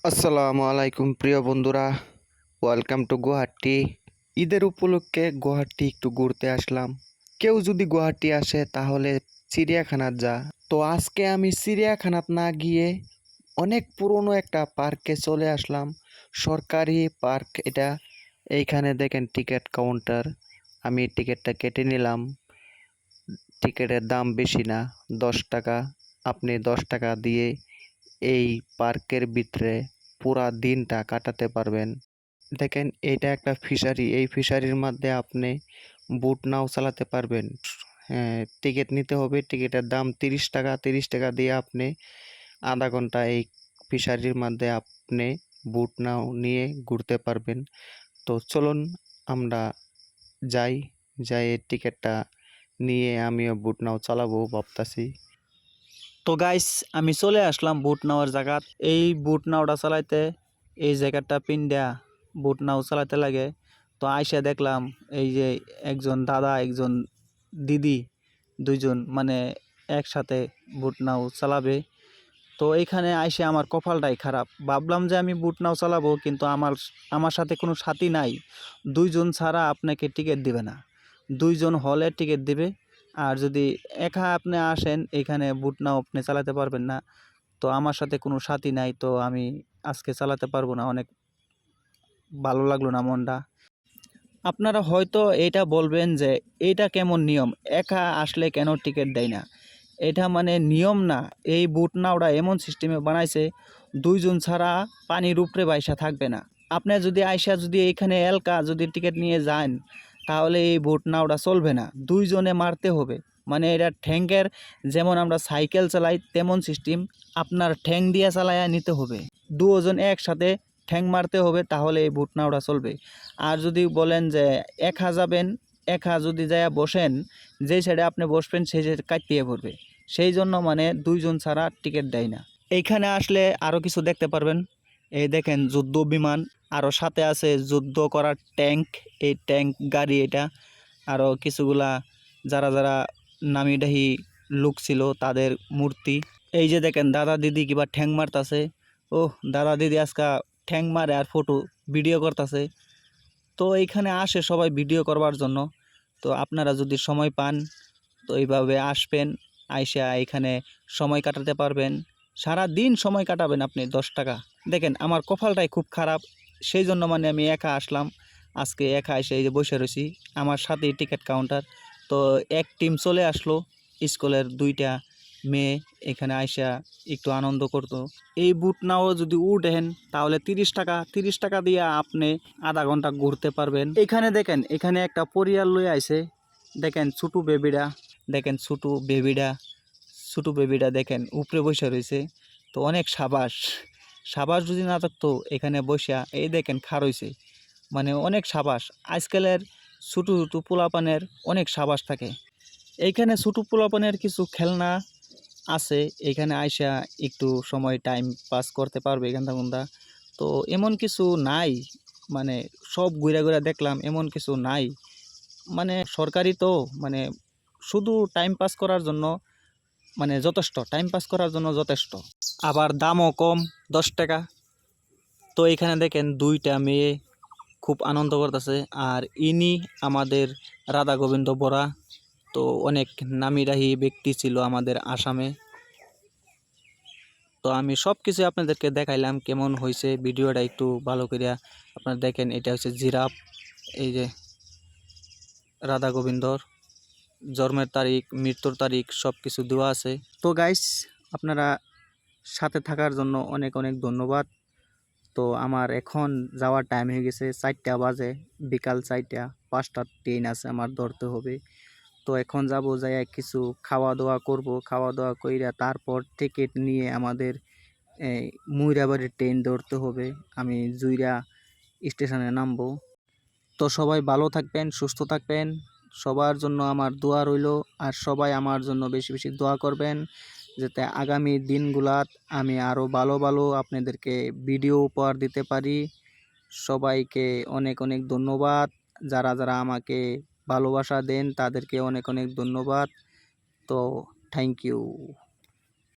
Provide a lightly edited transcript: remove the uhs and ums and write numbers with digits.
আসসালামু আলাইকুম প্রিয় বন্ধুরা, ওয়েলকাম টু গুয়াহাটি। ঈদের উপলক্ষে গুয়াহাটি একটু ঘুরতে আসলাম। কেউ যদি গুয়াহাটি আসে তাহলে চিড়িয়াখানাত যা। তো আজকে আমি চিড়িয়াখানাত না গিয়ে অনেক পুরনো একটা পার্কে চলে আসলাম। সরকারি পার্ক এটা। এইখানে দেখেন টিকিট কাউন্টার। আমি টিকিটটা কেটে নিলাম। টিকিটের দাম বেশি না, 10 টাকা। আপনি 10 টাকা দিয়ে এই পার্কের ভিতরে পুরা দিনটা কাটাতে পারবেন। দেখেন এটা একটা ফিশারি, এই ফিশারির মধ্যে আপনি বোট নাও চালাতে পারবেন। হ্যাঁ, টিকিট নিতে হবে। টিকিটের দাম 30 টাকা। 30 টাকা দিয়ে আপনি আধা ঘন্টা এই ফিশারির মধ্যে আপনি বোট নাও নিয়ে ঘুরতে পারবেন। তো চলুন আমরা যাই, যাই এই টিকিটটা নিয়ে আমিও বোট নাও চালাবো ভাবতাছি। তো গাইস, আমি চলে আসলাম বুট নাওয়ার জায়গাত। এই বুট নাওটা চালাইতে এই জায়গাটা পিন্ডা বুট নাও চালাতে লাগে। তো আইসা দেখলাম এই যে একজন দাদা একজন দিদি দুইজন মানে একসাথে বুট নাও চালাবে। তো এইখানে আইসে আমার কপালটাই খারাপ। ভাবলাম যে আমি বুট নাও চালাবো, কিন্তু আমার সাথে কোনো সাথী নাই। দুইজন ছাড়া আপনাকে টিকিট দিবে না, দুইজন হলে টিকিট দিবে। আর যদি একা আপনি আসেন এখানে বুট নাও আপনি চালাতে পারবেন না। তো আমার সাথে কোনো সাথী নাই, তো আমি আজকে চালাতে পারবো না। অনেক ভালো লাগলো না মনটা। আপনারা হয়তো এটা বলবেন যে এইটা কেমন নিয়ম, একা আসলে কেন টিকিট দেয় না? এটা মানে নিয়ম না। এই বুট নাওটা এমন সিস্টেমে বানাইছে, দুইজন ছাড়া পানির উপরে বাইসা থাকবে না। আপনি যদি আইসা যদি এইখানে এলকা যদি টিকিট নিয়ে যান, তাহলে এই বুট নাওটা চলবে না, দুইজনে মারতে হবে। মানে এটা ঠ্যাঙ্কের, যেমন আমরা সাইকেল চালাই তেমন সিস্টেম, আপনার ঠ্যাং দিয়ে চালায়া নিতে হবে। দুজন একসাথে ঠ্যাং মারতে হবে, তাহলে এই বুট নাওটা চলবে। আর যদি বলেন যে একা যাবেন, একা যদি যায়া বসেন, যেই সাইডে আপনি বসবেন সেই সাইডে কাটিয়ে পড়বে। সেই জন্য মানে দুইজন ছাড়া টিকিট দেয় না। এইখানে আসলে আরও কিছু দেখতে পারবেন। এই দেখেন যুদ্ধ বিমান, আরও সাথে আছে যুদ্ধ করার ট্যাঙ্ক। এই ট্যাঙ্ক গাড়ি এটা। আরও কিছুগুলা যারা যারা নামি ডাহি লোক ছিল তাদের মূর্তি। এই যে দেখেন দাদা দিদি কিবা ঠ্যাং মারতাছে। ও দাদা দিদি আজকা ঠ্যাং মারে আর ফটো ভিডিও করতেছে। তো এইখানে আসে সবাই ভিডিও করবার জন্য। তো আপনারা যদি সময় পান তো এইভাবে আসবেন, আইসা এখানে সময় কাটাতে পারবেন। সারা দিন সময় কাটাবেন আপনি 10 টাকা। দেখেন আমার কপালটাই খুব খারাপ, সেই জন্য মানে আমি একা আসলাম। আজকে একা এসে এই যে বসে রয়েছি, আমার সাথেই টিকিট কাউন্টার। তো এক টিম চলে আসলো, স্কুলের দুইটা মেয়ে এখানে আইসা একটু আনন্দ করতো। এই বুট নাও যদি উঠেন তাহলে 30 টাকা, 30 টাকা দিয়ে আপনি আধা ঘন্টা ঘুরতে পারবেন। এখানে দেখেন, এখানে একটা পরিবার লই আইছে। দেখেন ছোটো বেবিরা, দেখেন ছোটো বেবিটা দেখেন উপরে বসে রয়েছে। তো অনেক সাবাস, সাবাস যদি না থাকতো এখানে বসা, এই দেখেন খা রয়েছে। মানে অনেক সাবাস। আজকালের ছোটো ছোটো পোলাপানের অনেক সাবাস থাকে। এইখানে ছোটো পোলাপানের কিছু খেলনা আছে, এখানে আইসা একটু সময় টাইম পাস করতে পারবে গান্দা গুন্দা। তো এমন কিছু নাই, মানে সব ঘুরা ঘুরা দেখলাম, এমন কিছু নাই। মানে সরকারি তো মানে শুধু টাইম পাস করার জন্য, মানে যথেষ্ট টাইম পাস করার জন্য যথেষ্ট। আবার দামও কম, 10 টাকা। তো এখানে দেখেন দুইটা মেয়ে খুব আনন্দ করতেছে। আর ইনি আমাদের রাধা গোবিন্দ বরা। তো অনেক নামিদামি ব্যক্তি ছিল আমাদের আসামে। তো আমি সব কিছু আপনাদেরকে দেখাইলাম, কেমন হয়েছে ভিডিওটা একটু ভালো করিয়া আপনারা দেখেন। এটা হচ্ছে জিরাফ। এই যে রাধা গোবিন্দর জন্মের তারিখ, মৃত্যুর তারিখ সব কিছু দেওয়া আছে। তো গাইস, আপনারা সাথে থাকার জন্য অনেক অনেক ধন্যবাদ। তো আমার এখন যাওয়ার টাইম হয়ে গেছে, 4টা বাজে, বিকাল 4টা। 5টার ট্রেন আছে আমার ধরতে হবে। তো এখন যাব, যাই কিছু খাওয়া দাওয়া করব, খাওয়া দাওয়া কইরা তারপর টিকিট নিয়ে আমাদের এই মুইরাবাড়ির ট্রেন ধরতে হবে। আমি জুইরা স্টেশনে নামবো। তো সবাই ভালো থাকবেন, সুস্থ থাকবেন। সবার জন্য আমার দোয়া রইল। আর সবাই আমার জন্য বেশি বেশি দোয়া করবেন, যাতে আগামী দিনগুলাত আমি আরও ভালো ভালো আপনাদেরকে ভিডিও উপহার দিতে পারি। সবাইকে অনেক অনেক ধন্যবাদ। যারা যারা আমাকে ভালোবাসা দেন তাদেরকে অনেক অনেক ধন্যবাদ। তো থ্যাংক ইউ।